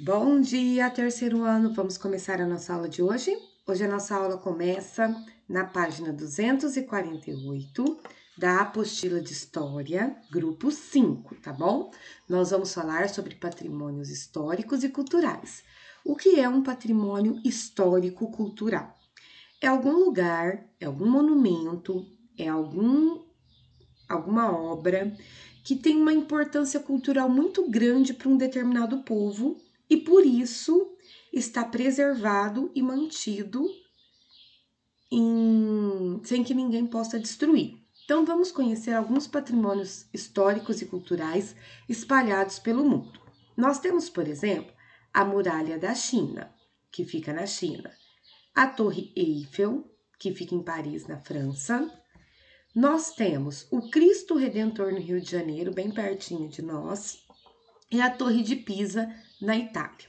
Bom dia, terceiro ano. Vamos começar a nossa aula de hoje? Hoje a nossa aula começa na página 248 da apostila de História, grupo 5, tá bom? Nós vamos falar sobre patrimônios históricos e culturais. O que é um patrimônio histórico-cultural? É algum lugar, é algum monumento, é alguma obra que tem uma importância cultural muito grande para um determinado povo e por isso está preservado e mantido sem que ninguém possa destruir. Então vamos conhecer alguns patrimônios históricos e culturais espalhados pelo mundo. Nós temos, por exemplo, a Muralha da China, que fica na China, a Torre Eiffel, que fica em Paris, na França. Nós temos o Cristo Redentor no Rio de Janeiro, bem pertinho de nós, e a Torre de Pisa, na Itália.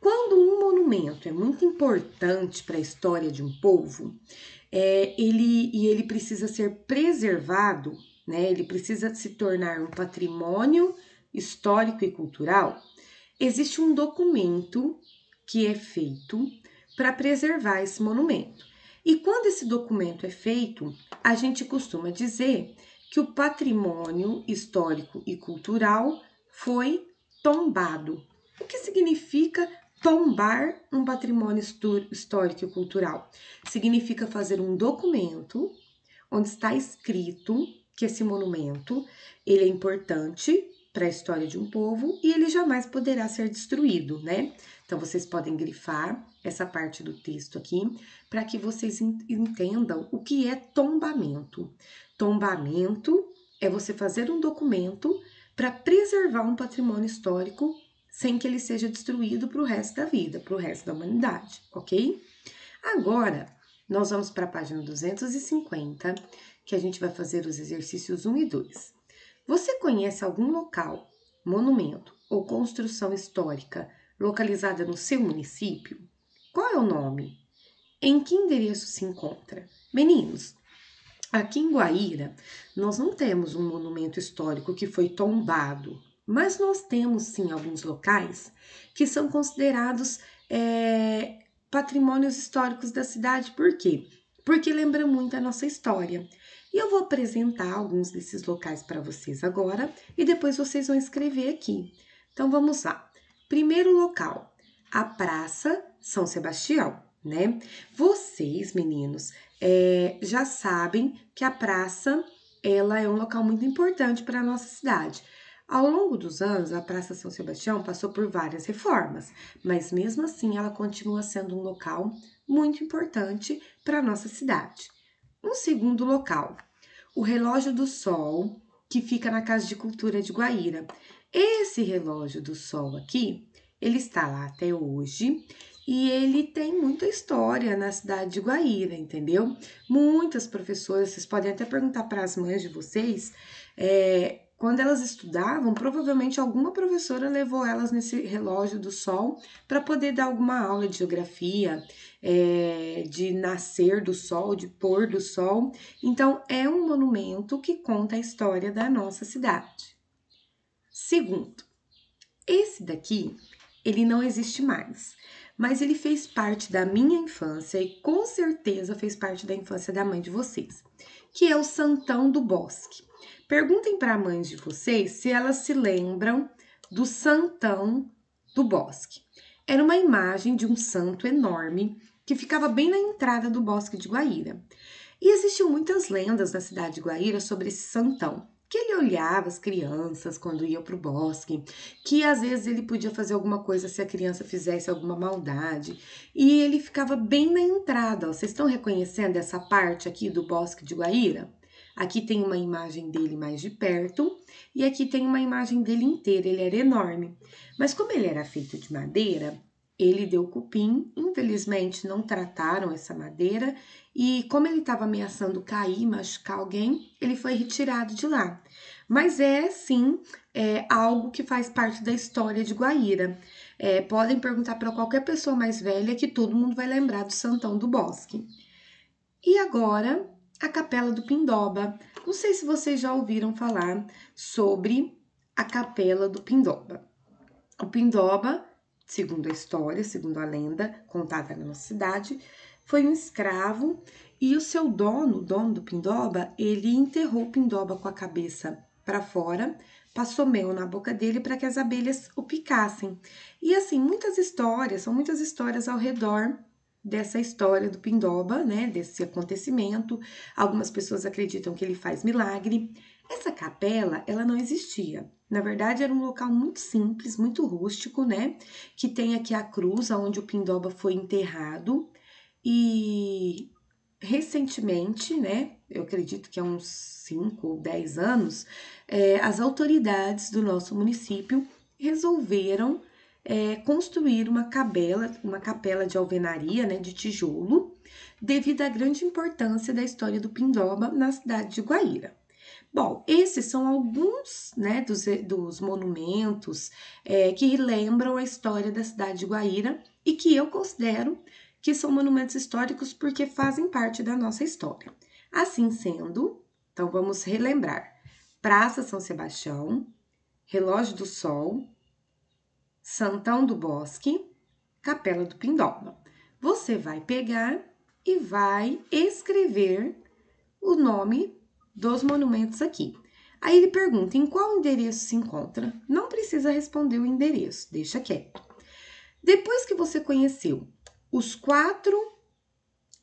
Quando um monumento é muito importante para a história de um povo, ele precisa ser preservado, né? Ele precisa se tornar um patrimônio histórico e cultural. Existe um documento que é feito para preservar esse monumento. E quando esse documento é feito, a gente costuma dizer que o patrimônio histórico e cultural foi tombado. O que significa tombar um patrimônio histórico e cultural? Significa fazer um documento onde está escrito que esse monumento ele é importante para a história de um povo e ele jamais poderá ser destruído, né? Então vocês podem grifar essa parte do texto aqui para que vocês entendam o que é tombamento. Tombamento é você fazer um documento para preservar um patrimônio histórico sem que ele seja destruído para o resto da vida, para o resto da humanidade, ok? Agora, nós vamos para a página 250, que a gente vai fazer os exercícios 1 e 2. Você conhece algum local, monumento ou construção histórica localizada no seu município? Qual é o nome? Em que endereço se encontra? Meninos, aqui em Guaíra, nós não temos um monumento histórico que foi tombado, mas nós temos sim alguns locais que são considerados patrimônios históricos da cidade. Por quê? Porque lembra muito a nossa história. E eu vou apresentar alguns desses locais para vocês agora e depois vocês vão escrever aqui. Então vamos lá. Primeiro local, a Praça São Sebastião, né? Vocês, meninos, já sabem que a praça ela é um local muito importante para a nossa cidade. Ao longo dos anos, a Praça São Sebastião passou por várias reformas, mas mesmo assim ela continua sendo um local muito importante para a nossa cidade. Um segundo local, o Relógio do Sol, que fica na Casa de Cultura de Guaíra. Esse Relógio do Sol aqui, ele está lá até hoje e ele tem muita história na cidade de Guaíra, entendeu? Muitas professoras, vocês podem até perguntar para as mães de vocês, quando elas estudavam, provavelmente alguma professora levou elas nesse relógio do sol para poder dar alguma aula de geografia, de nascer do sol, de pôr do sol. Então, é um monumento que conta a história da nossa cidade. Segundo, esse daqui, ele não existe mais, mas ele fez parte da minha infância e com certeza fez parte da infância da mãe de vocês, que é o Santão do Bosque. Perguntem para mães de vocês se elas se lembram do Santão do Bosque. Era uma imagem de um santo enorme que ficava bem na entrada do Bosque de Guaíra. E existiam muitas lendas na cidade de Guaíra sobre esse santão, que ele olhava as crianças quando ia para o bosque, que às vezes ele podia fazer alguma coisa se a criança fizesse alguma maldade, e ele ficava bem na entrada. Ó. Vocês estão reconhecendo essa parte aqui do Bosque de Guaíra? Aqui tem uma imagem dele mais de perto e aqui tem uma imagem dele inteira, ele era enorme. Mas como ele era feito de madeira, ele deu cupim, infelizmente não trataram essa madeira e como ele estava ameaçando cair, machucar alguém, ele foi retirado de lá. Mas sim algo que faz parte da história de Guaíra. Podem perguntar para qualquer pessoa mais velha que todo mundo vai lembrar do Santão do Bosque. E agora, a Capela do Pindoba. Não sei se vocês já ouviram falar sobre a Capela do Pindoba. O Pindoba segundo a história, segundo a lenda contada na nossa cidade, foi um escravo e o seu dono, o dono do Pindoba, ele enterrou o Pindoba com a cabeça para fora, passou mel na boca dele para que as abelhas o picassem. E assim, são muitas histórias ao redor dessa história do Pindoba, né, desse acontecimento. Algumas pessoas acreditam que ele faz milagre. Essa capela, ela não existia. Na verdade, era um local muito simples, muito rústico, né, que tem aqui a cruz onde o Pindoba foi enterrado. E recentemente, né, eu acredito que há uns 5 ou 10 anos, as autoridades do nosso município resolveram construir uma capela de alvenaria, né, de tijolo, devido à grande importância da história do Pindoba na cidade de Guaíra. Bom, esses são alguns, né, dos monumentos que lembram a história da cidade de Guaíra e que eu considero que são monumentos históricos porque fazem parte da nossa história. Assim sendo, então vamos relembrar: Praça São Sebastião, Relógio do Sol, Santão do Bosque, Capela do Pindoba. Você vai pegar e vai escrever o nome dos monumentos aqui. Aí ele pergunta em qual endereço se encontra. Não precisa responder o endereço, deixa quieto. Depois que você conheceu os 4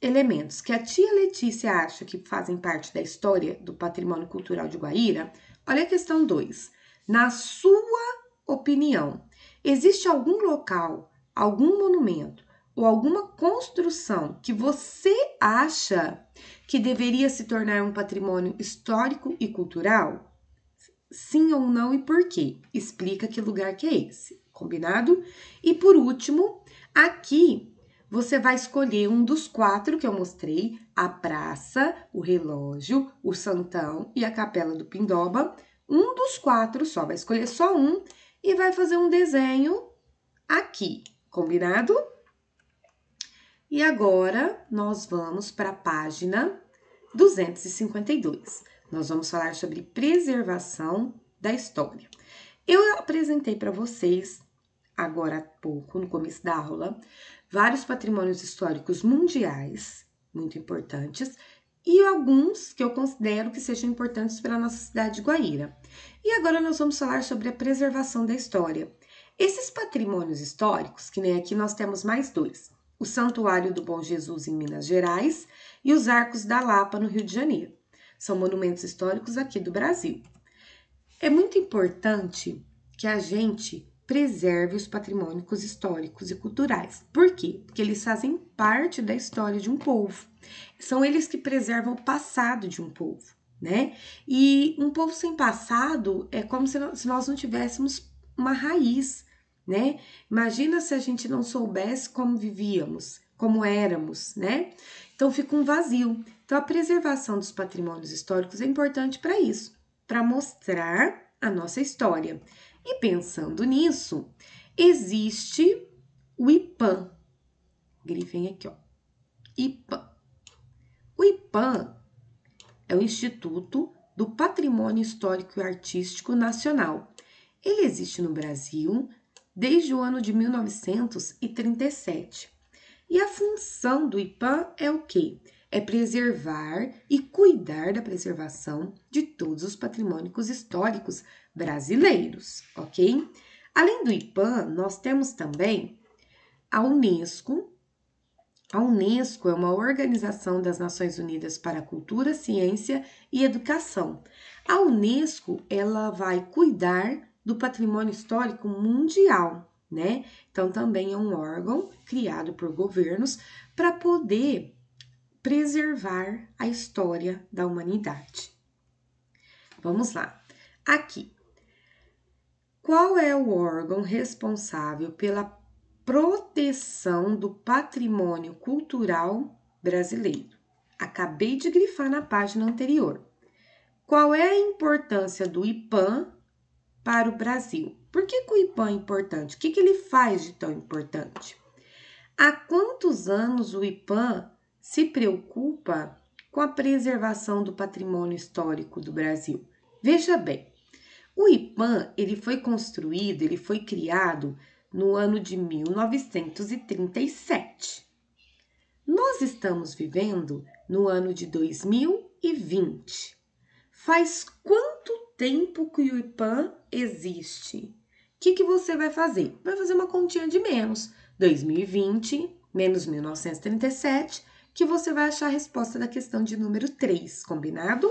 elementos que a tia Letícia acha que fazem parte da história do patrimônio cultural de Guaíra, olha a questão 2. Na sua opinião, existe algum local, algum monumento ou alguma construção que você acha que deveria se tornar um patrimônio histórico e cultural? Sim ou não e por quê? Explica que lugar que é esse, combinado? E por último, aqui você vai escolher um dos 4 que eu mostrei: a praça, o relógio, o santão e a capela do Pindoba. Um dos 4 só, vai escolher só um e vai fazer um desenho aqui, combinado? E agora nós vamos para a página 252. Nós vamos falar sobre preservação da história. Eu apresentei para vocês, agora há pouco, no começo da aula, vários patrimônios históricos mundiais, muito importantes, e alguns que eu considero que sejam importantes para a nossa cidade de Guaíra. E agora nós vamos falar sobre a preservação da história. Esses patrimônios históricos, que nem aqui nós temos mais 2, o Santuário do Bom Jesus em Minas Gerais e os Arcos da Lapa no Rio de Janeiro. São monumentos históricos aqui do Brasil. É muito importante que a gente preserve os patrimônios históricos e culturais. Por quê? Porque eles fazem parte da história de um povo. São eles que preservam o passado de um povo, né? E um povo sem passado é como se nós não tivéssemos uma raiz, né? Imagina se a gente não soubesse como vivíamos, como éramos, né? Então fica um vazio. Então a preservação dos patrimônios históricos é importante para isso, para mostrar a nossa história. E pensando nisso, existe o IPAM. Grifem aqui, ó. IPAM. O IPAM é o Instituto do Patrimônio Histórico e Artístico Nacional. Ele existe no Brasil desde o ano de 1937. E a função do IPAM é o quê? É preservar e cuidar da preservação de todos os patrimônios históricos brasileiros, ok? Além do IPAM, nós temos também a Unesco. A Unesco é uma organização das Nações Unidas para a Cultura, Ciência e Educação. A Unesco, ela vai cuidar do patrimônio histórico mundial, né? Então, também é um órgão criado por governos para poder preservar a história da humanidade. Vamos lá. Aqui. Qual é o órgão responsável pela proteção do patrimônio cultural brasileiro? Acabei de grifar na página anterior. Qual é a importância do IPAM para o Brasil? Por que o IPAM é importante? O que ele faz de tão importante? Há quantos anos o IPAM se preocupa com a preservação do patrimônio histórico do Brasil? Veja bem, o IPAM ele foi construído, ele foi criado no ano de 1937. Nós estamos vivendo no ano de 2020. Faz quanto tempo que o IPAM existe? O que você vai fazer? Vai fazer uma continha de menos. 2020 menos 1937, que você vai achar a resposta da questão de número 3, combinado?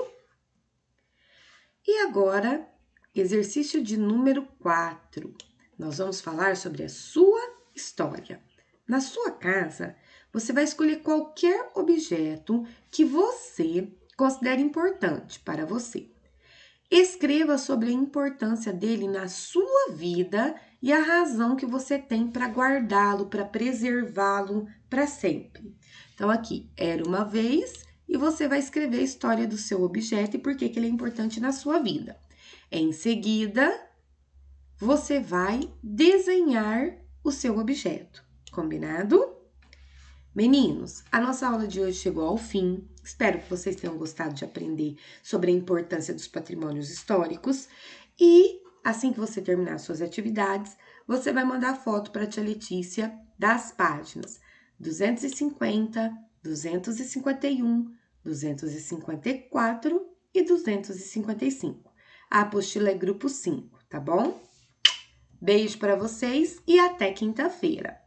E agora, exercício de número 4. Nós vamos falar sobre a sua história. Na sua casa, você vai escolher qualquer objeto que você considere importante para você. Escreva sobre a importância dele na sua vida e a razão que você tem para guardá-lo, para preservá-lo para sempre. Então, aqui, era uma vez, e você vai escrever a história do seu objeto e por que ele é importante na sua vida. Em seguida, você vai desenhar o seu objeto, combinado? Meninos, a nossa aula de hoje chegou ao fim. Espero que vocês tenham gostado de aprender sobre a importância dos patrimônios históricos. E assim que você terminar suas atividades, você vai mandar foto para a tia Letícia das páginas 250, 251, 254 e 255. A apostila é grupo 5, tá bom? Beijo para vocês e até quinta-feira.